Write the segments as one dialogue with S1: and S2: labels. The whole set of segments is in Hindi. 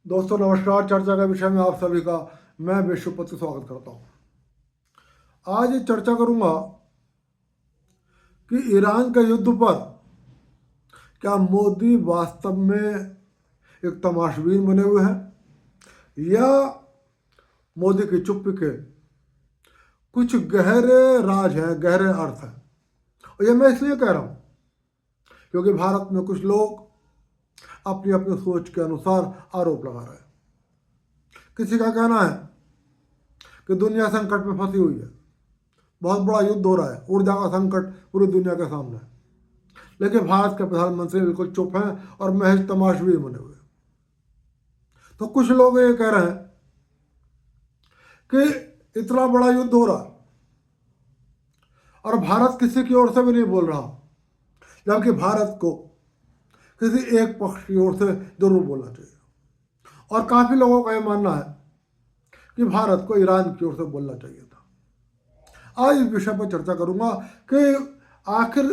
S1: दोस्तों नमस्कार। चर्चा के विषय में आप सभी का मैं विश्वपति स्वागत करता हूं। आज चर्चा करूंगा कि ईरान के युद्ध पर क्या मोदी वास्तव में एक तमाशबीन बने हुए हैं या मोदी की चुप्पी के कुछ गहरे राज हैं, गहरे अर्थ हैं। और ये मैं इसलिए कह रहा हूं क्योंकि भारत में कुछ लोग अपनी अपनी सोच के अनुसार आरोप लगा रहे हैं। किसी का कहना है कि दुनिया संकट में फंसी हुई है, बहुत बड़ा युद्ध हो रहा है, ऊर्जा का संकट पूरी दुनिया के सामने है, लेकिन भारत के प्रधानमंत्री बिल्कुल चुप हैं और महज तमाशबीन बने हुए हैं। तो कुछ लोग ये कह रहे हैं कि इतना बड़ा युद्ध हो रहा है और भारत किसी की ओर से भी नहीं बोल रहा, जबकि भारत को किसी एक पक्ष की ओर से जरूर बोलना चाहिए। और काफ़ी लोगों का यह मानना है कि भारत को ईरान की ओर से बोलना चाहिए था। आज इस विषय पर चर्चा करूंगा कि आखिर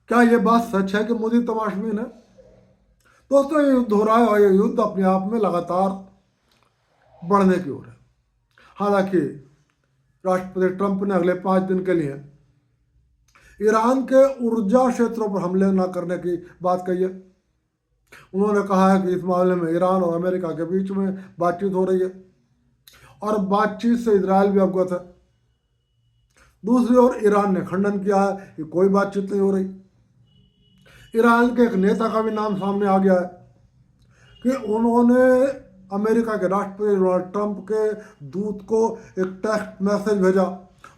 S1: क्या ये बात सच है कि मोदी तमाशबीन है। दोस्तों, ये युद्ध हो रहा है और ये युद्ध अपने आप में लगातार बढ़ने की ओर है। हालांकि राष्ट्रपति ट्रंप ने अगले 5 दिन के लिए ईरान के ऊर्जा क्षेत्रों पर हमले न करने की बात कही है। उन्होंने कहा है कि इस मामले में ईरान और अमेरिका के बीच में बातचीत हो रही है और बातचीत से इजरायल भी अवगत है। दूसरी ओर ईरान ने खंडन किया है कि कोई बातचीत नहीं हो रही। ईरान के एक नेता का भी नाम सामने आ गया है कि उन्होंने अमेरिका के राष्ट्रपति डोनाल्ड ट्रंप के दूत को एक टेक्स्ट मैसेज भेजा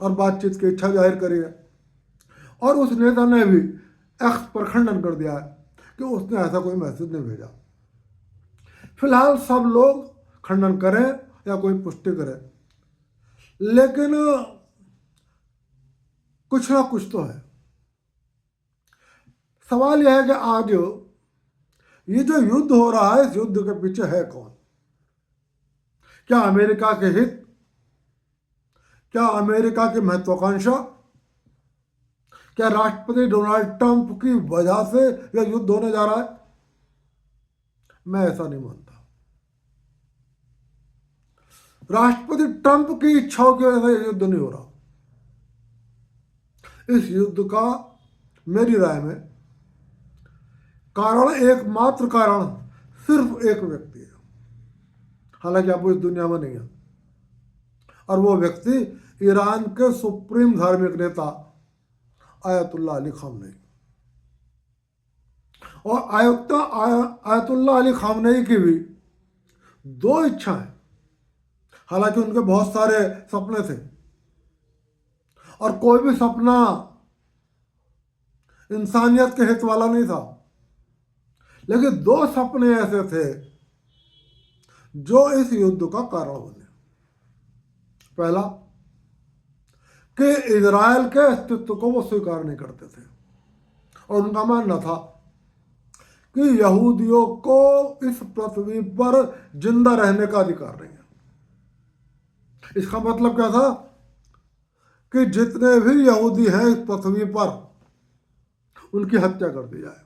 S1: और बातचीत की इच्छा जाहिर करी है। और उस नेता ने भी एक्स पर खंडन कर दिया है कि उसने ऐसा कोई मैसेज नहीं भेजा। फिलहाल सब लोग खंडन करें या कोई पुष्टि करे, लेकिन कुछ ना कुछ तो है। सवाल यह है कि आज ये जो युद्ध हो रहा है, इस युद्ध के पीछे है कौन? क्या अमेरिका के हित, क्या अमेरिका की महत्वाकांक्षा, क्या राष्ट्रपति डोनाल्ड ट्रंप की वजह से यह युद्ध होने जा रहा है? मैं ऐसा नहीं मानता। राष्ट्रपति ट्रंप की इच्छाओं की वजह से यह युद्ध नहीं हो रहा। इस युद्ध का मेरी राय में कारण, एकमात्र कारण सिर्फ एक व्यक्ति है, हालांकि अब वो इस दुनिया में नहीं है, और वो व्यक्ति ईरान के सुप्रीम धार्मिक नेता आयतुल्लाह अली खामनेई। और आयतुल्लाह अली खामनेई की भी 2 इच्छाएं, हालांकि उनके बहुत सारे सपने थे और कोई भी सपना इंसानियत के हित वाला नहीं था, लेकिन 2 सपने ऐसे थे जो इस युद्ध का कारण बने। पहला कि इजराइल के अस्तित्व को वो स्वीकार नहीं करते थे और उनका मानना था कि यहूदियों को इस पृथ्वी पर जिंदा रहने का अधिकार नहीं है। इसका मतलब क्या था कि जितने भी यहूदी हैं इस पृथ्वी पर, उनकी हत्या कर दी जाए।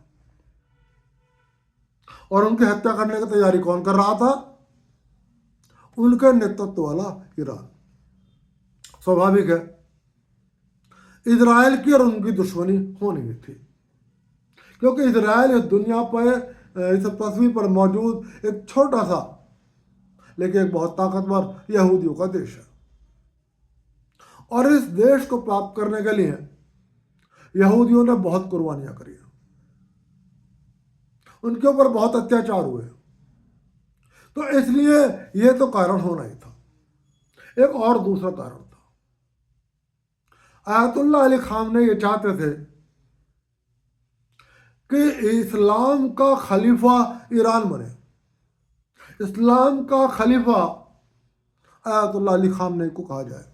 S1: और उनकी हत्या करने की तैयारी कौन कर रहा था? उनके नेतृत्व वाला ईरान। स्वाभाविक है, इजराइल की और उनकी दुश्मनी होनी ही थी, क्योंकि इजराइल इस दुनिया पर, इस पृथ्वी पर मौजूद एक छोटा सा लेकिन एक बहुत ताकतवर यहूदियों का देश है। और इस देश को प्राप्त करने के लिए यहूदियों ने बहुत कुर्बानियां करी हैं, उनके ऊपर बहुत अत्याचार हुए, तो इसलिए यह तो कारण होना ही था। एक और दूसरा कारण था, आयतुल्लाह अली खामनेई ये चाहते थे कि इस्लाम का खलीफा ईरान बने। इस्लाम का खलीफा आयतुल्लाह अली खामनेई को कहा जाए।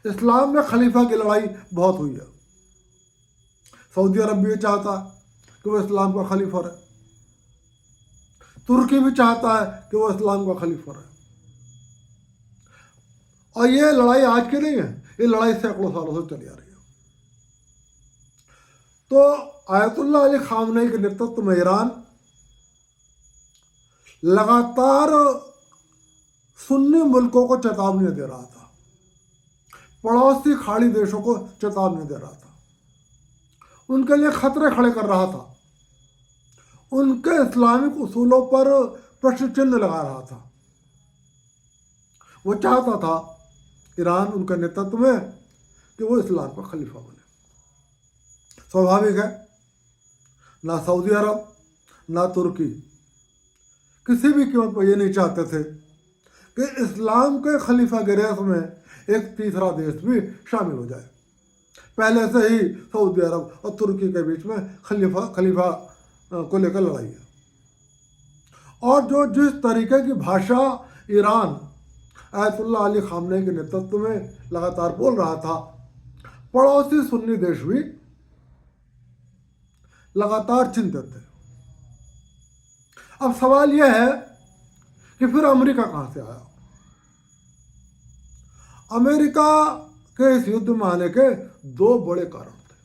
S1: इस्लाम में खलीफा की लड़ाई बहुत हुई है। सऊदी अरब भी ये चाहता है कि वो इस्लाम का खलीफा रहे, तुर्की भी चाहता है कि वो इस्लाम का खलीफा रहे। और ये लड़ाई आज की नहीं है, ये लड़ाई सैकड़ों सालों से चली आ रही है। तो आयतुल्लाह अली खामनेई के नेतृत्व में ईरान लगातार सुन्नी मुल्कों को चेतावनी दे रहा था, पड़ोसी खाड़ी देशों को चेतावनी दे रहा था, उनके लिए खतरे खड़े कर रहा था, उनके इस्लामिक उसूलों पर प्रश्न चिन्ह लगा रहा था। वो चाहता था ईरान उनके नेतृत्व में कि वो इस्लाम का खलीफा बने। स्वाभाविक है, ना सऊदी अरब ना तुर्की किसी भी कीमत पर ये नहीं चाहते थे कि इस्लाम के खलीफा के रेस में एक तीसरा देश भी शामिल हो जाए। पहले से ही सऊदी अरब और तुर्की के बीच में खलीफा को लेकर लड़ाई है। और जो जिस तरीके की भाषा ईरान आयतुल्लाह अली खामनेई के नेतृत्व में लगातार बोल रहा था, पड़ोसी सुन्नी देश भी लगातार चिंतित थे। अब सवाल यह है कि फिर अमेरिका कहाँ से आया? अमेरिका के इस युद्ध में आने के दो बड़े कारण थे।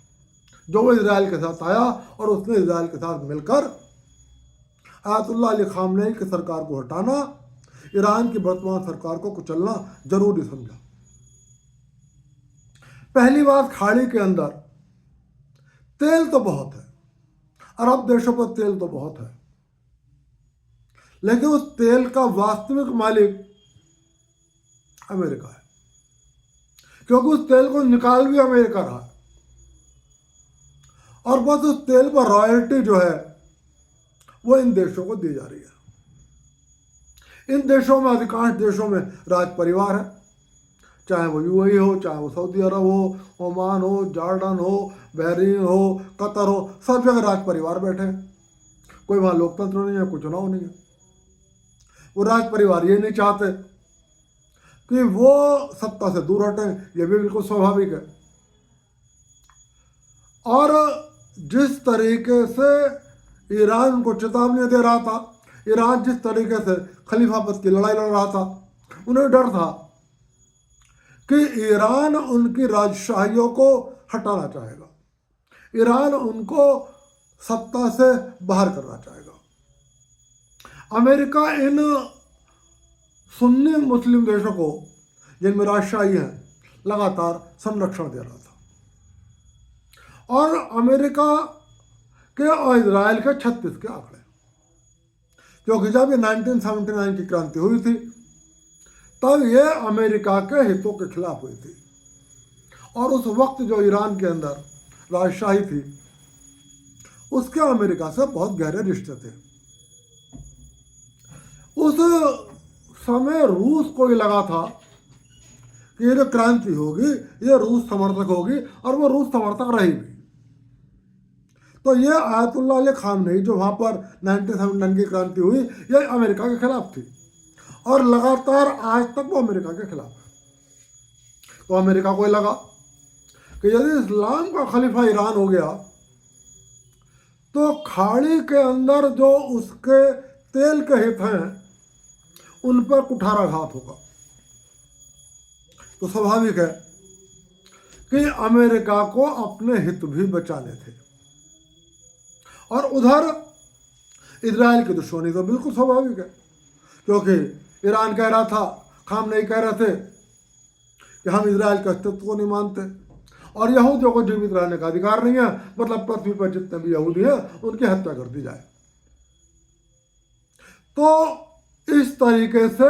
S1: जो वो इजराइल के साथ आया और उसने इजराइल के साथ मिलकर आयतुल्लाह अली खामनेई की सरकार को हटाना, ईरान की वर्तमान सरकार को कुचलना जरूरी समझा। पहली बात, खाड़ी के अंदर तेल तो बहुत है, अरब देशों पर तेल तो बहुत है, लेकिन उस तेल का वास्तविक मालिक अमेरिका है, क्योंकि उस तेल को निकाल भी अमेरिका रहा है। और बस उस तेल पर रॉयल्टी जो है वो इन देशों को दी जा रही है। इन देशों में, अधिकांश देशों में राज परिवार है, चाहे वो यूएई हो, चाहे वो सऊदी अरब हो, ओमान हो, जॉर्डन हो, बहरीन हो, कतर हो, सब जगह राज परिवार बैठे हैं। कोई वहाँ लोकतंत्र नहीं है, कोई चुनाव नहीं है। वो राज परिवार ये नहीं चाहते कि वो सत्ता से दूर हटें, ये भी बिल्कुल स्वाभाविक है। और जिस तरीके से ईरान उनको चेतावनी दे रहा था, ईरान जिस तरीके से खलीफा पद की लड़ाई लड़ रहा था, उन्हें डर था कि ईरान उनकी राजशाहियों को हटाना चाहेगा, ईरान उनको सत्ता से बाहर करना चाहेगा। अमेरिका इन सुन्नी मुस्लिम देशों को, जिनमें राजशाही है, लगातार संरक्षण दे रहा था। और अमेरिका के और इजराइल के 36 के आंकड़े, क्योंकि जब ये 1979 की क्रांति हुई थी तब ये अमेरिका के हितों के खिलाफ हुई थी। और उस वक्त जो ईरान के अंदर राजशाही थी, उसके अमेरिका से बहुत गहरे रिश्ते थे। उस समय रूस को ये लगा था कि ये जो क्रांति होगी ये रूस समर्थक होगी, और वो रूस समर्थक रही भी। तो ये आयतुल्लाह अली खामनेई जो वहाँ पर 1979 की क्रांति हुई, ये अमेरिका के खिलाफ थी और लगातार आज तक वो अमेरिका के खिलाफ है। तो अमेरिका को लगा कि यदि इस्लाम का खलीफा ईरान हो गया तो खाड़ी के अंदर जो उसके तेल के हित हैं उन पर कुठाराघात होगा। तो स्वाभाविक है कि अमेरिका को अपने हित भी बचाने थे। और उधर इजराइल की दुश्मनी तो बिल्कुल स्वाभाविक है, क्योंकि ईरान कह रहा था, खामनेई कह रहे थे कि हम इजराइल के अस्तित्व को नहीं मानते और यहूदियों को जीवित रहने का अधिकार नहीं है, मतलब पृथ्वी पर जितने भी यहूदी हैं उनकी हत्या कर दी जाए। तो इस तरीके से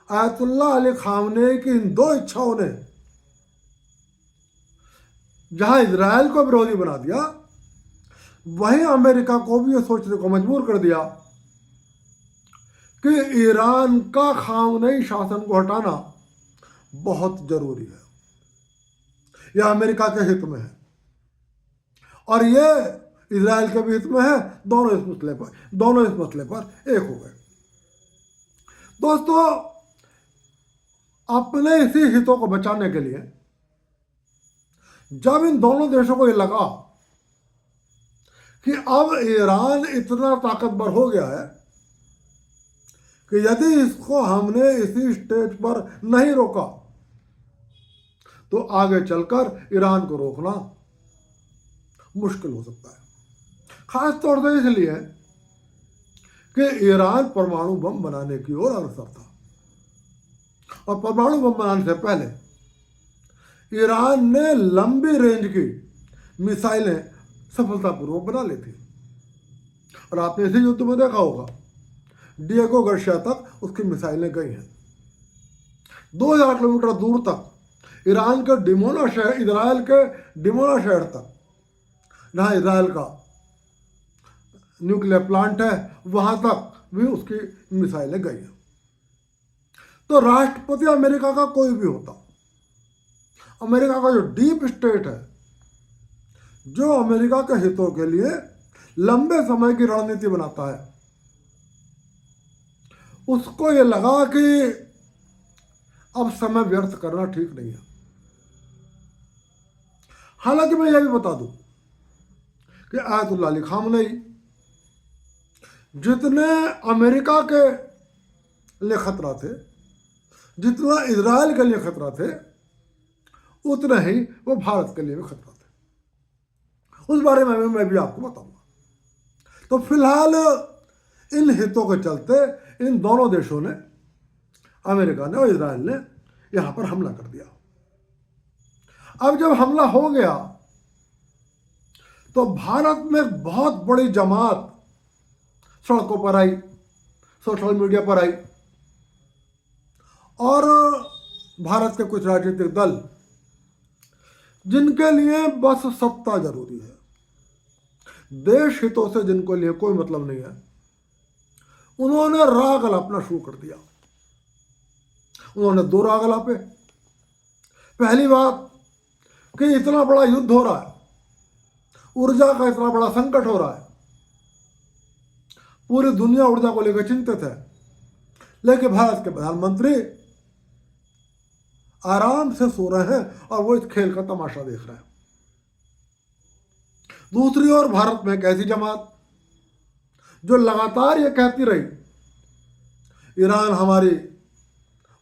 S1: आयतुल्लाह अली खामनेई की इन दो इच्छाओं ने जहां इजराइल को विरोधी बना दिया, वहीं अमेरिका को भी ये सोचने को मजबूर कर दिया कि ईरान का खामनेई शासन को हटाना बहुत जरूरी है। यह अमेरिका के हित में है और ये इजराइल के भी हित में है। दोनों इस मसले पर एक हो गए। दोस्तों, अपने इसी हितों को बचाने के लिए जब इन दोनों देशों को ये लगा कि अब ईरान इतना ताकतवर हो गया है कि यदि इसको हमने इसी स्टेज पर नहीं रोका तो आगे चलकर ईरान को रोकना मुश्किल हो सकता है। खास तौर से इसलिए कि ईरान परमाणु बम बनाने की ओर अग्रसर था, और परमाणु बम बनाने से पहले ईरान ने लंबी रेंज की मिसाइलें सफलतापूर्वक बना ली थी। और आपने इसी युद्ध में देखा होगा, डिएगो गार्सिया तक उसकी मिसाइलें गई हैं। 2000 किलोमीटर दूर तक ईरान के डिमोना शहर, इजराइल के डिमोना शहर तक, जहाँ इजराइल का न्यूक्लियर प्लांट है, वहाँ तक भी उसकी मिसाइलें गई हैं। तो राष्ट्रपति अमेरिका का कोई भी होता, अमेरिका का जो डीप स्टेट है, जो अमेरिका के हितों के लिए लंबे समय की रणनीति बनाता है, उसको ये लगा कि अब समय व्यर्थ करना ठीक नहीं है। हालांकि मैं यह भी बता दूं कि आयतुल्लाह अली खामनेई जितने अमेरिका के लिए खतरा थे, जितना इजराइल के लिए खतरा थे, उतने ही वो भारत के लिए भी खतरा थे। उस बारे में मैं भी आपको बताऊंगा। तो फिलहाल इन हितों के चलते इन दोनों देशों ने, अमेरिका ने और इजराइल ने, यहां पर हमला कर दिया। अब जब हमला हो गया तो भारत में एक बहुत बड़ी जमात सड़कों पर आई, सोशल मीडिया पर आई, और भारत के कुछ राजनीतिक दल, जिनके लिए बस सत्ता जरूरी है, देश हितों से जिनको लिए कोई मतलब नहीं है, उन्होंने राग अलापना शुरू कर दिया। उन्होंने दो राग अलापे। पहली बात कि इतना बड़ा युद्ध हो रहा है, ऊर्जा का इतना बड़ा संकट हो रहा है, पूरी दुनिया ऊर्जा को लेकर चिंतित है, लेकिन भारत के प्रधानमंत्री आराम से सो रहे हैं और वो इस खेल का तमाशा देख रहे हैं। दूसरी ओर भारत में एक ऐसी जमात जो लगातार ये कहती रही, ईरान हमारी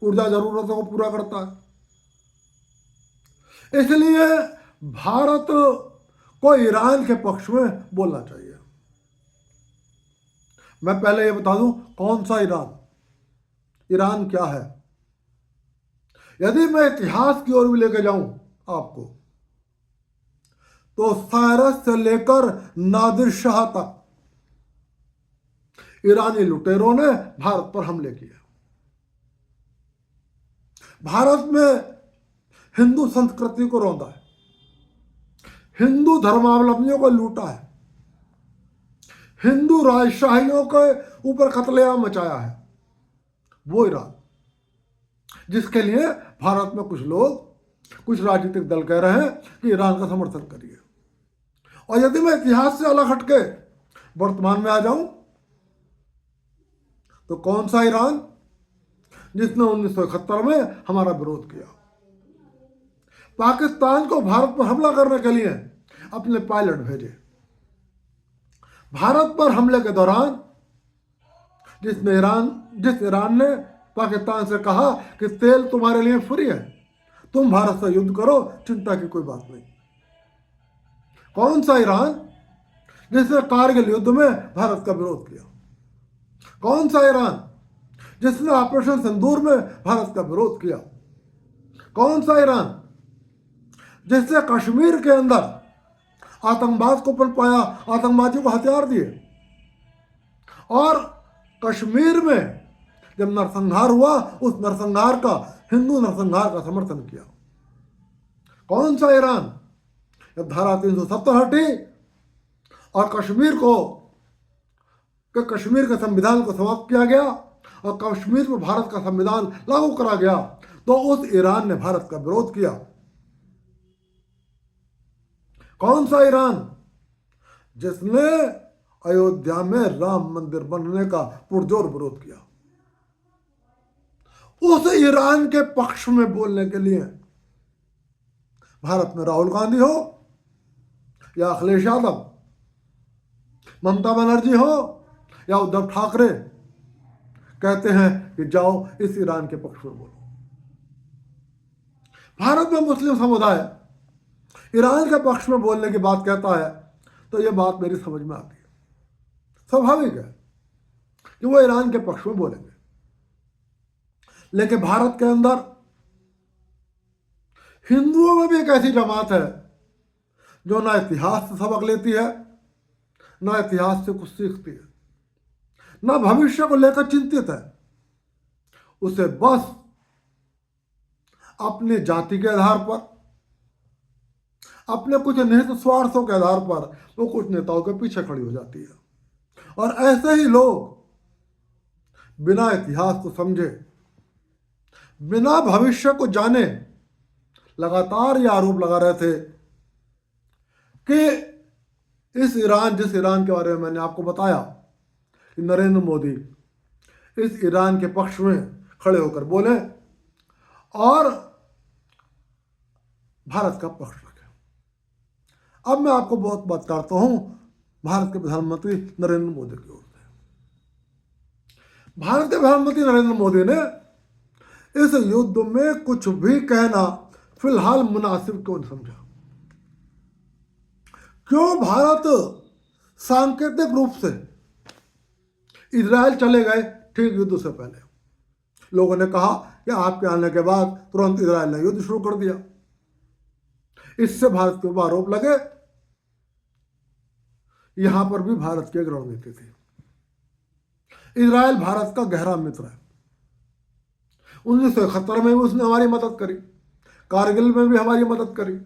S1: ऊर्जा जरूरतों को पूरा करता है, इसलिए भारत को ईरान के पक्ष में बोलना चाहिए। मैं पहले ये बता दूं कौन सा ईरान, ईरान क्या है। यदि मैं इतिहास की ओर भी लेकर जाऊं आपको, तो साइरस से लेकर नादिर शाह तक ईरानी लुटेरों ने भारत पर हमले किए। भारत में हिंदू संस्कृति को रौंदा है, हिंदू धर्मावलंबियों को लूटा है, हिंदू राजशाहियों के ऊपर कत्लेआम मचाया है। वो ईरान जिसके लिए भारत में कुछ लोग, कुछ राजनीतिक दल कह रहे हैं कि ईरान का समर्थन करिए। और यदि मैं इतिहास से अलग हटके वर्तमान में आ जाऊं, तो कौन सा ईरान जिसने 1971 में हमारा विरोध किया, पाकिस्तान को भारत पर हमला करने के लिए अपने पायलट भेजे। भारत पर हमले के दौरान जिस ईरान ने पाकिस्तान से कहा कि तेल तुम्हारे लिए फ्री है, तुम भारत से युद्ध करो, चिंता की कोई बात नहीं। कौन सा ईरान जिसने कारगिल युद्ध में भारत का विरोध किया? कौन सा ईरान जिसने ऑपरेशन सिंदूर में भारत का विरोध किया? कौन सा ईरान जिसने कश्मीर के अंदर आतंकवाद को पनपाया, आतंकवादियों को हथियार दिए, और कश्मीर में जब नरसंहार हुआ, उस नरसंहार का, हिंदू नरसंहार का समर्थन किया? कौन सा ईरान जब धारा 370 हटी और कश्मीर के संविधान को समाप्त किया गया और कश्मीर में भारत का संविधान लागू करा गया, तो उस ईरान ने भारत का विरोध किया? कौन सा ईरान जिसने अयोध्या में राम मंदिर बनने का पुरजोर विरोध किया? उस ईरान के पक्ष में बोलने के लिए भारत में राहुल गांधी हो या अखिलेश यादव, ममता बनर्जी हो या उद्धव ठाकरे, कहते हैं कि जाओ इस ईरान के पक्ष में बोलो। भारत में मुस्लिम समुदाय ईरान के पक्ष में बोलने की बात कहता है, तो यह बात मेरी समझ में आती है। स्वाभाविक है कि वो ईरान के पक्ष में बोलेंगे। लेकिन भारत के अंदर हिंदुओं में भी एक ऐसी जमात है जो ना इतिहास से सबक लेती है, ना इतिहास से कुछ सीखती है, ना भविष्य को लेकर चिंतित है। उसे बस अपनी जाति के आधार पर, अपने कुछ निहित स्वार्थों के आधार पर वो कुछ नेताओं के पीछे खड़ी हो जाती है। और ऐसे ही लोग बिना इतिहास को समझे, बिना भविष्य को जाने लगातार ये आरोप लगा रहे थे कि जिस ईरान के बारे में मैंने आपको बताया कि नरेंद्र मोदी इस ईरान के पक्ष में खड़े होकर बोले और भारत का पक्ष रखे। अब मैं आपको बहुत बात करता हूं भारत के प्रधानमंत्री नरेंद्र मोदी की ओर से। भारत के प्रधानमंत्री नरेंद्र मोदी ने इस युद्ध में कुछ भी कहना फिलहाल मुनासिब क्यों नहीं समझा। क्यों भारत सांकेतिक रूप से इजराइल चले गए ठीक युद्ध से पहले। लोगों ने कहा कि आपके आने के बाद तुरंत इजराइल ने युद्ध शुरू कर दिया। इससे भारत के ऊपर आरोप लगे। यहां पर भी भारत की एक रणनीति थी। इजराइल भारत का गहरा मित्र है। 1971 में भी उसने हमारी मदद करी, कारगिल में भी हमारी मदद करी,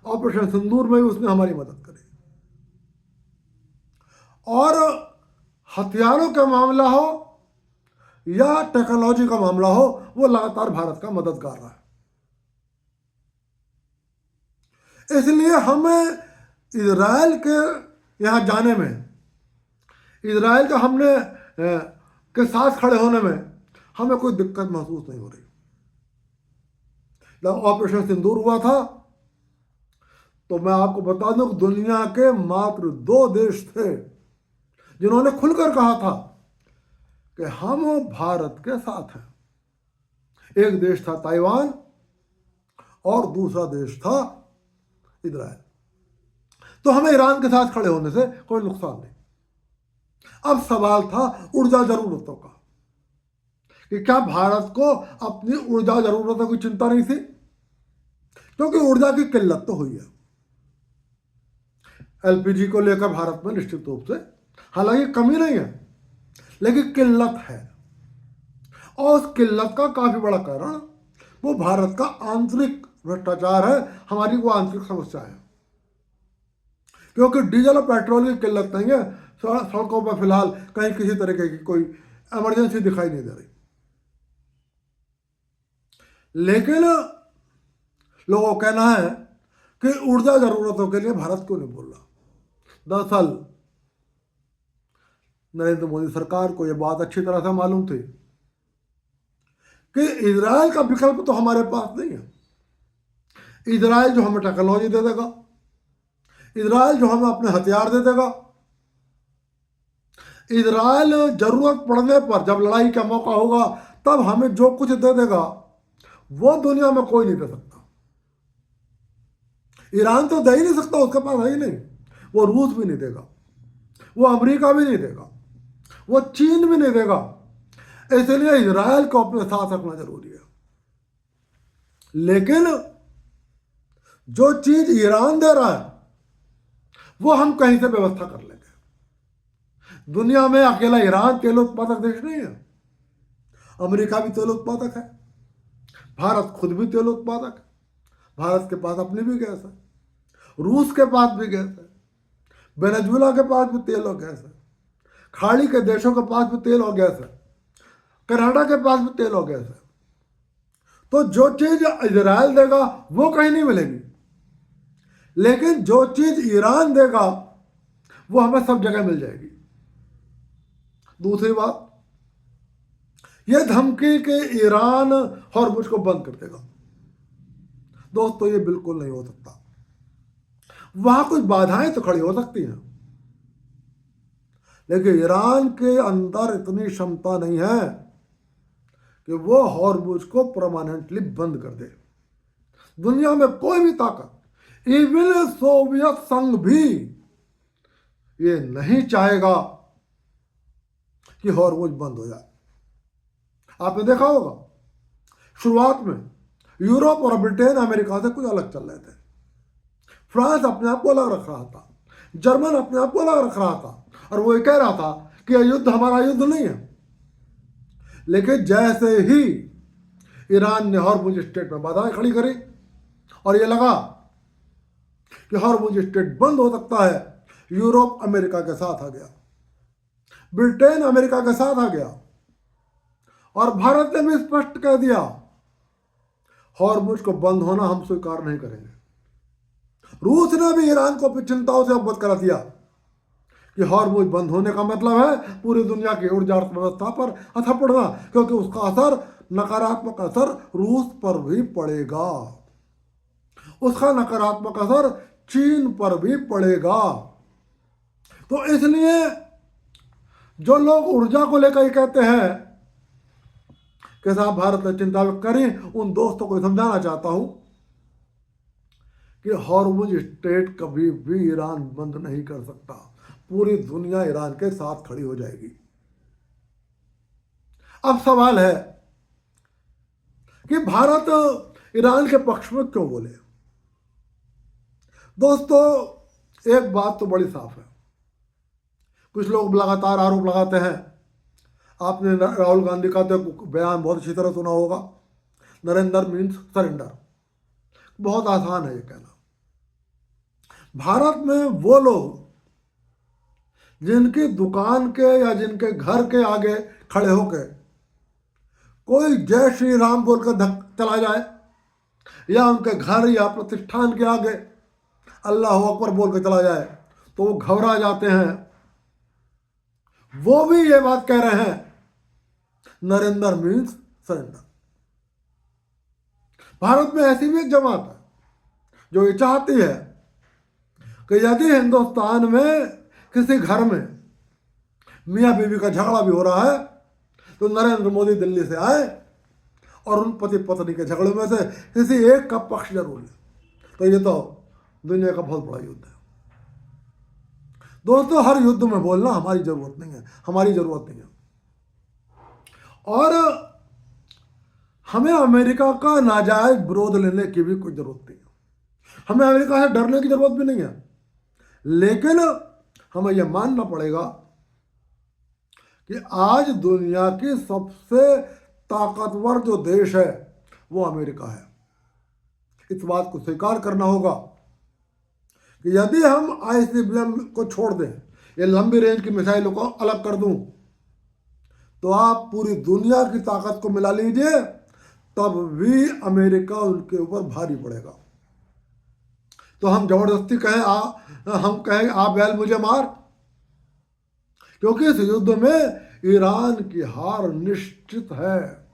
S1: ऑपरेशन सिंदूर में भी उसने हमारी मदद करी। और हथियारों का मामला हो या टेक्नोलॉजी का मामला हो, वो लगातार भारत का मददगार रहा है। इसलिए हमें इजराइल के यहाँ जाने में, इजराइल का हमने के साथ खड़े होने में हमें कोई दिक्कत महसूस नहीं हो रही। जब ऑपरेशन सिंदूर हुआ था तो मैं आपको बता दूं कि दुनिया के मात्र 2 देश थे जिन्होंने खुलकर कहा था कि हम भारत के साथ हैं। एक देश था ताइवान और दूसरा देश था इजराइल। तो हमें ईरान के साथ खड़े होने से कोई नुकसान नहीं। अब सवाल था ऊर्जा जरूरतों का कि क्या भारत को अपनी ऊर्जा जरूरतों की चिंता नहीं थी, क्योंकि ऊर्जा की किल्लत तो हुई है। एलपीजी को लेकर भारत में निश्चित रूप से हालांकि कमी नहीं है, लेकिन किल्लत है। और उस किल्लत का काफी बड़ा कारण वो भारत का आंतरिक भ्रष्टाचार है, हमारी वो आंतरिक समस्या है। क्योंकि डीजल और पेट्रोल की किल्लत नहीं है, सड़कों पर फिलहाल कहीं किसी तरीके की कोई इमरजेंसी दिखाई नहीं दे रही। लेकिन लोगों का कहना है कि ऊर्जा जरूरतों के लिए भारत क्यों नहीं बोल रहा। दरअसल नरेंद्र मोदी सरकार को यह बात अच्छी तरह से मालूम थी कि इजराइल का विकल्प तो हमारे पास नहीं है। इजराइल जो हमें टेक्नोलॉजी दे देगा, इजराइल जो हमें अपने हथियार दे देगा, इजराइल जरूरत पड़ने पर जब लड़ाई का मौका होगा तब हमें जो कुछ दे देगा वो दुनिया में कोई नहीं दे सकता। ईरान तो दे ही नहीं सकता, उसके पास है ही नहीं। वो रूस भी नहीं देगा, वो अमेरिका भी नहीं देगा, वो चीन भी नहीं देगा। इसलिए इजराइल को अपने साथ रखना जरूरी है। लेकिन जो चीज ईरान दे रहा है वो हम कहीं से व्यवस्था कर लेंगे। दुनिया में अकेला ईरान तेल उत्पादक देश नहीं है, अमेरिका भी तेल उत्पादक है, भारत खुद भी तेल उत्पादक है। भारत के पास अपनी भी गैस है, रूस के पास भी गैस है, वेनेजुएला के पास भी तेल और गैस है, खाड़ी के देशों के पास भी तेल और गैस है, कनाडा के पास भी तेल और गैस है। तो जो चीज इजराइल देगा वो कहीं नहीं मिलेगी, लेकिन जो चीज ईरान देगा वो हमें सब जगह मिल जाएगी। दूसरी बात, यह धमकी कि ईरान हॉर्मुज को बंद कर देगा, दोस्तों ये बिल्कुल नहीं हो सकता। वहां कुछ बाधाएं तो खड़ी हो सकती हैं, लेकिन ईरान के अंदर इतनी क्षमता नहीं है कि वो हॉर्मुज को परमानेंटली बंद कर दे। दुनिया में कोई भी ताकत, इवन सोवियत संघ भी ये नहीं चाहेगा कि हॉर्मुज बंद हो जाए। आपने देखा होगा शुरुआत में यूरोप और ब्रिटेन अमेरिका से कुछ अलग चल रहे थे। फ्रांस अपने आप को अलग रख रहा था, जर्मन अपने आप को अलग रख रहा था, और वो ये कह रहा था कि यह युद्ध हमारा युद्ध नहीं है। लेकिन जैसे ही ईरान ने हॉर्मुज स्ट्रेट में बाधाएं खड़ी करी और ये लगा कि हॉर्मुज स्ट्रेट बंद हो सकता है, यूरोप अमेरिका के साथ आ गया, ब्रिटेन अमेरिका के साथ आ गया, और भारत ने भी स्पष्ट कह दिया हॉर्मुज को बंद होना हम स्वीकार नहीं करेंगे। रूस ने भी ईरान को अपनी चिंताओं से अवगत करा दिया कि हॉर्मुज बंद होने का मतलब है पूरी दुनिया की ऊर्जा अर्थव्यवस्था पर असर पड़ना, क्योंकि उसका असर, नकारात्मक असर रूस पर भी पड़ेगा, उसका नकारात्मक असर चीन पर भी पड़ेगा। तो इसलिए जो लोग ऊर्जा को लेकर ये कहते हैं कि साहब भारत ने चिंता व्यक्त करी, उन दोस्तों को समझाना चाहता हूं कि हॉर्मुज स्ट्रेट कभी भी ईरान बंद नहीं कर सकता, पूरी दुनिया ईरान के साथ खड़ी हो जाएगी। अब सवाल है कि भारत ईरान के पक्ष में क्यों बोले। दोस्तों, एक बात तो बड़ी साफ है, कुछ लोग लगातार आरोप लगाते हैं, आपने राहुल गांधी का तो बयान बहुत अच्छी तरह सुना होगा, नरेंद्र मीन्स सरेंडर। बहुत आसान है ये कहना। भारत में वो लोग जिनकी दुकान के या जिनके घर के आगे खड़े होकर कोई जय श्री राम बोलकर चला जाए, या उनके घर या प्रतिष्ठान के आगे अल्लाह अकबर बोलकर चला जाए, तो वो घबरा जाते हैं। वो भी ये बात कह रहे हैं नरेंद्र मीन्स सरेंडर। भारत में ऐसी भी एक जमात है जो ये चाहती है कि यदि हिंदुस्तान में किसी घर में मियाँ बीवी का झगड़ा भी हो रहा है तो नरेंद्र मोदी दिल्ली से आए और उन पति पत्नी के झगड़े में से किसी एक का पक्ष जरूर ले। तो ये तो दुनिया का बहुत बड़ा युद्ध है। दोस्तों, हर युद्ध में बोलना हमारी जरूरत नहीं है, हमारी जरूरत नहीं है। और हमें अमेरिका का नाजायज विरोध लेने की भी कोई जरूरत नहीं है, हमें अमेरिका से डरने की जरूरत भी नहीं है। लेकिन हमें यह मानना पड़ेगा कि आज दुनिया की सबसे ताकतवर जो देश है वो अमेरिका है। इस बात को स्वीकार करना होगा कि यदि हम आईसीबीएम को छोड़ दें, ये लंबी रेंज की मिसाइलों को अलग कर दूं, तो आप पूरी दुनिया की ताकत को मिला लीजिए, तब भी अमेरिका उनके ऊपर भारी पड़ेगा। तो हम जबरदस्ती हम कहें आ बैल मुझे मार, क्योंकि इस युद्ध में ईरान की हार निश्चित है,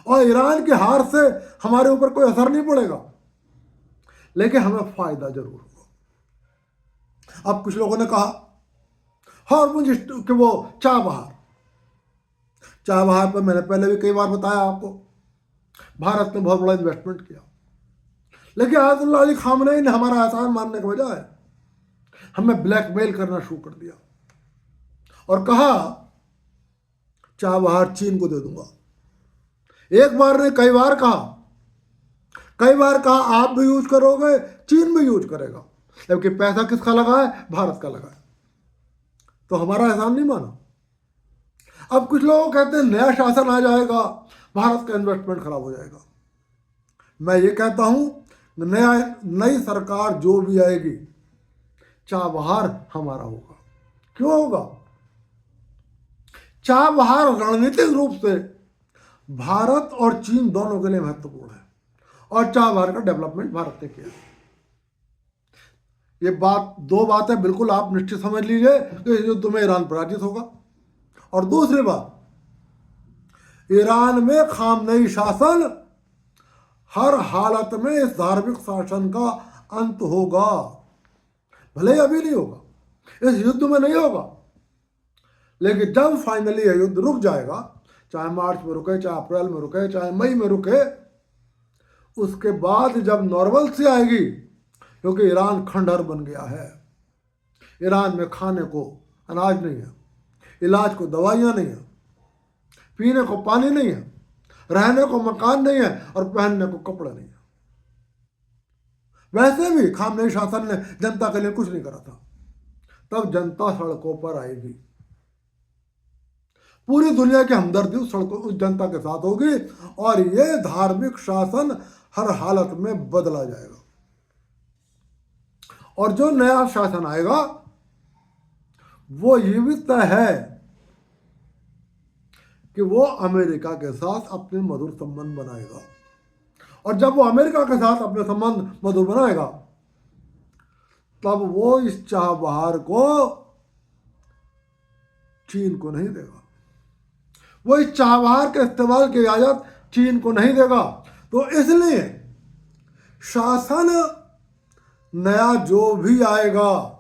S1: और ईरान की हार से हमारे ऊपर कोई असर नहीं पड़ेगा, लेकिन हमें फायदा जरूर होगा। अब कुछ लोगों ने कहा हॉर्मुज कि वो चाबहार पर मैंने पहले भी कई बार बताया आपको, भारत ने बहुत बड़ा इन्वेस्टमेंट किया, लेकिन आयतुल्लाह अली खामनेई ने हमारा एहसान मानने के बजाय हमें ब्लैकमेल करना शुरू कर दिया और कहा चाबहार चीन को दे दूंगा। एक बार ने कई बार कहा आप भी यूज करोगे, चीन भी यूज करेगा, जबकि पैसा किसका लगा है? भारत का लगा है। तो हमारा एहसान नहीं माना। अब कुछ लोग कहते हैं नया शासन आ जाएगा, भारत का इन्वेस्टमेंट खराब हो जाएगा। मैं ये कहता हूं नई सरकार जो भी आएगी, चाबहार हमारा होगा। क्यों होगा? चाबहार रणनीतिक रूप से भारत और चीन दोनों के लिए महत्वपूर्ण है, और चाबहार का डेवलपमेंट भारत ने किया। ये दो बातें बिल्कुल आप निश्चित समझ लीजिए कि इस युद्ध में ईरान पराजित होगा। और दूसरी बात, ईरान में खामनेई शासन हर हालत में इस धार्मिक शासन का अंत होगा, भले ही अभी नहीं होगा, इस युद्ध में नहीं होगा, लेकिन जब फाइनली यह युद्ध रुक जाएगा, चाहे मार्च में रुके, चाहे अप्रैल में रुके, चाहे मई में रुके, उसके बाद जब नॉर्मल सी आएगी, क्योंकि ईरान खंडहर बन गया है, ईरान में खाने को अनाज नहीं है, इलाज को दवाइयाँ नहीं है, पीने को पानी नहीं है, रहने को मकान नहीं है और पहनने को कपड़ा नहीं है। वैसे भी खामनेई शासन ने जनता के लिए कुछ नहीं करा था। तब जनता सड़कों पर आएगी, पूरी दुनिया की हमदर्दी उस सड़कों उस जनता के साथ होगी और ये धार्मिक शासन हर हालत में बदला जाएगा। और जो नया शासन आएगा वो ये भी तय है कि वो अमेरिका के साथ अपने मधुर संबंध बनाएगा, और जब वो अमेरिका के साथ अपने संबंध मधुर बनाएगा तब वो इस चाबहार को चीन को नहीं देगा, वो इस चाबहार के इस्तेमाल की इजाजत चीन को नहीं देगा। तो इसलिए शासन नया जो भी आएगा,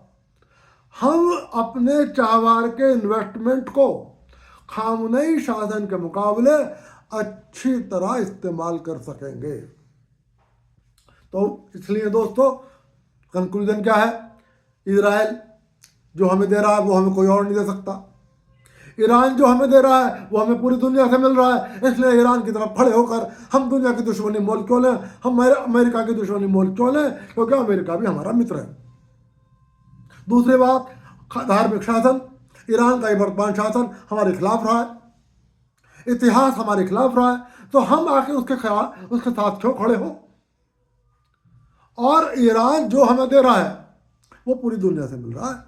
S1: हम अपने चाबहार के इन्वेस्टमेंट को खामनेई शासन के मुकाबले अच्छी तरह इस्तेमाल कर सकेंगे। तो इसलिए दोस्तों कंक्लूजन क्या है? इजराइल जो हमें दे रहा है वो हमें कोई और नहीं दे सकता। ईरान जो हमें दे रहा है वो हमें पूरी दुनिया से मिल रहा है। इसलिए ईरान की तरफ खड़े होकर हम दुनिया की दुश्मनी मोल क्यों लें, हम अमेरिका की दुश्मनी मोल क्यों लें, क्योंकि अमेरिका भी हमारा मित्र है। दूसरी बात, धार्मिक शासन, ईरान का वर्तमान शासन हमारे खिलाफ रहा है, इतिहास हमारे खिलाफ रहा है, तो हम आके उसके साथ क्यों खड़े हों? और ईरान जो हमें दे रहा है वो पूरी दुनिया से मिल रहा है,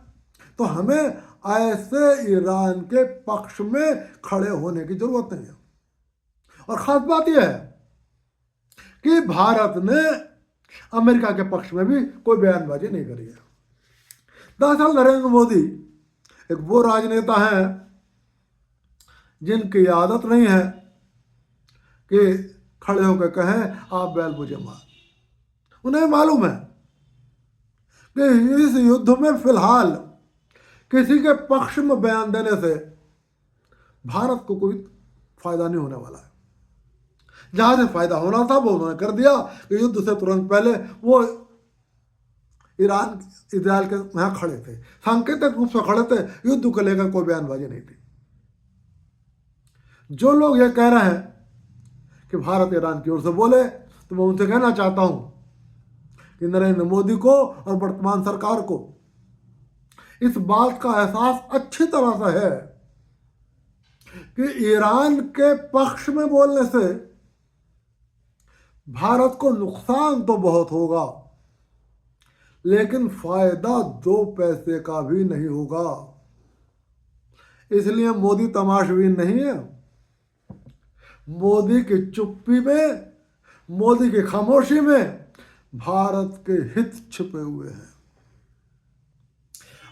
S1: तो हमें ऐसे ईरान के पक्ष में खड़े होने की जरूरत नहीं है। और खास बात यह है कि भारत ने अमेरिका के पक्ष में भी कोई बयानबाजी नहीं करी है। दरअसल नरेंद्र मोदी एक वो राजनेता हैं जिनकी आदत नहीं है कि खड़े होकर कहें आप बैल मुझे मार। उन्हें मालूम है कि इस युद्ध में फिलहाल किसी के पक्ष में बयान देने से भारत को कोई फायदा नहीं होने वाला है। जहां से फायदा होना था वो उन्होंने कर दिया कि युद्ध से तुरंत पहले वो ईरान इजराइल के यहाँ खड़े थे, सांकेतिक रूप से खड़े थे, युद्ध को लेकर कोई बयानबाजी नहीं थी। जो लोग ये कह रहे हैं कि भारत ईरान की ओर से बोले, तो मैं उनसे कहना चाहता हूं कि नरेंद्र मोदी को और वर्तमान सरकार को इस बात का एहसास अच्छी तरह से है कि ईरान के पक्ष में बोलने से भारत को नुकसान तो बहुत होगा, लेकिन फायदा 2 पैसे का भी नहीं होगा। इसलिए मोदी तमाशबीन नहीं है। मोदी की चुप्पी में, मोदी की खामोशी में भारत के हित छिपे हुए हैं।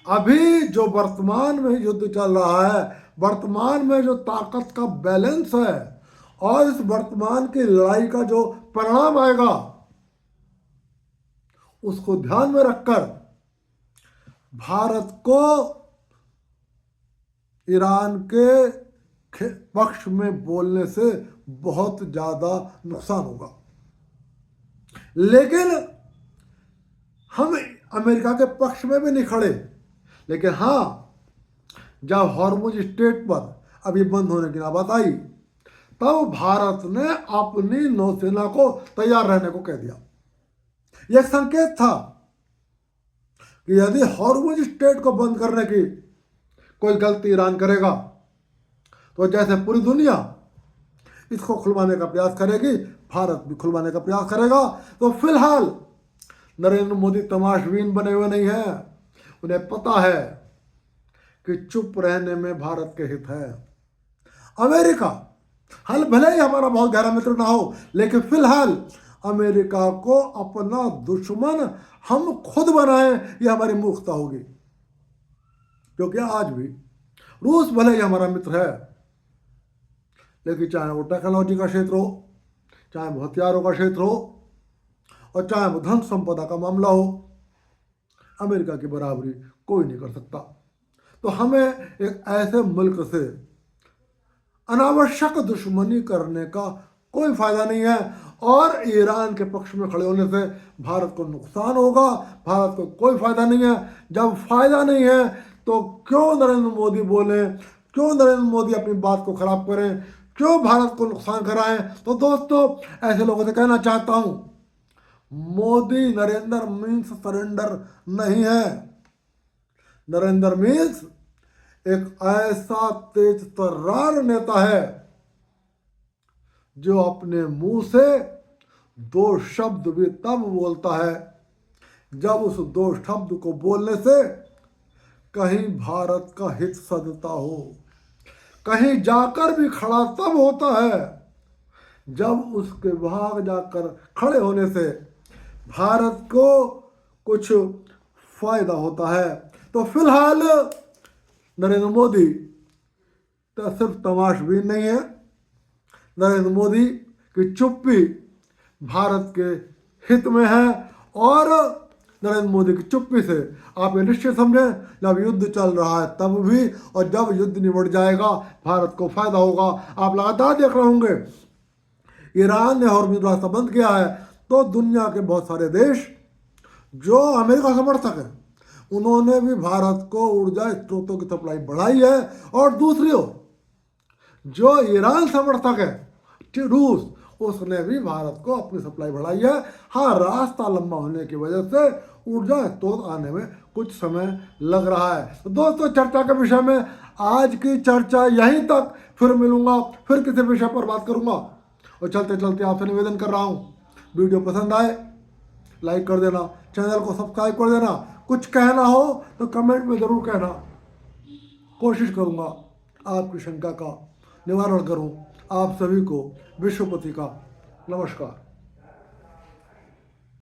S1: अभी जो वर्तमान में युद्ध चल रहा है, वर्तमान में जो ताकत का बैलेंस है और इस वर्तमान की लड़ाई का जो परिणाम आएगा उसको ध्यान में रखकर भारत को ईरान के पक्ष में बोलने से बहुत ज्यादा नुकसान होगा। लेकिन हम अमेरिका के पक्ष में भी नहीं खड़े, लेकिन हाँ, जब हॉर्मुज स्ट्रेट पर अभी बंद होने की बात आई तब भारत ने अपनी नौसेना को तैयार रहने को कह दिया। यह एक संकेत था कि यदि हॉर्मुज स्ट्रेट को बंद करने की कोई गलती ईरान करेगा तो जैसे पूरी दुनिया इसको खुलवाने का प्रयास करेगी, भारत भी खुलवाने का प्रयास करेगा। तो फिलहाल नरेंद्र मोदी तमाशबीन बने हुए नहीं है। उन्हें पता है कि चुप रहने में भारत के हित है। अमेरिका हाल भले ही हमारा बहुत गहरा मित्र ना हो, लेकिन फिलहाल अमेरिका को अपना दुश्मन हम खुद बनाएं, यह हमारी मूर्खता होगी। क्योंकि आज भी रूस भले ही हमारा मित्र है, लेकिन चाहे वो टेक्नोलॉजी का क्षेत्र हो, चाहे वो हथियारों का क्षेत्र हो और चाहे वो धन संपदा का मामला हो, अमेरिका की बराबरी कोई नहीं कर सकता। तो हमें एक ऐसे मुल्क से अनावश्यक दुश्मनी करने का कोई फायदा नहीं है और ईरान के पक्ष में खड़े होने से भारत को नुकसान होगा, भारत को कोई फायदा नहीं है। जब फायदा नहीं है तो क्यों नरेंद्र मोदी बोले, क्यों नरेंद्र मोदी अपनी बात को खराब करें, क्यों भारत को नुकसान कराएं। तो दोस्तों ऐसे लोगों से कहना चाहता हूं, मोदी नरेंद्र मीन्स सरेंडर नहीं है। नरेंद्र मीन्स एक ऐसा तेज तर्रार नेता है जो अपने मुंह से दो शब्द भी तब बोलता है जब उस दो शब्द को बोलने से कहीं भारत का हित सधता हो, कहीं जाकर भी खड़ा तब होता है जब उसके भाग जाकर खड़े होने से भारत को कुछ फायदा होता है। तो फिलहाल नरेंद्र मोदी तो सिर्फ तमाशबीन नहीं है, नरेंद्र मोदी की चुप्पी भारत के हित में है। और नरेंद्र मोदी की चुप्पी से आप ये निश्चित समझें, जब युद्ध चल रहा है तब भी और जब युद्ध निबट जाएगा भारत को फायदा होगा। आप लगातार देख रहे होंगे ईरान ने हॉर्मुज़ रास्ता बंद किया है, तो दुनिया के बहुत सारे देश जो अमेरिका समर्थक है उन्होंने भी भारत को ऊर्जा स्रोतों की सप्लाई बढ़ाई है। और दूसरी ओर जो ईरान समर्थक है रूस, उसने भी भारत को अपनी सप्लाई बढ़ाई है। हाँ, रास्ता लंबा होने की वजह से ऊर्जा स्रोत आने में कुछ समय लग रहा है। तो दोस्तों चर्चा के विषय में आज की चर्चा यहीं तक, फिर मिलूंगा, फिर किसी विषय पर बात करूंगा। और चलते चलते आपसे निवेदन कर रहा हूँ, वीडियो पसंद आए लाइक कर देना, चैनल को सब्सक्राइब कर देना। कुछ कहना हो तो कमेंट में ज़रूर कहना, कोशिश करूँगा आपकी शंका का निवारण करूँ। आप सभी को विश्वपति का नमस्कार।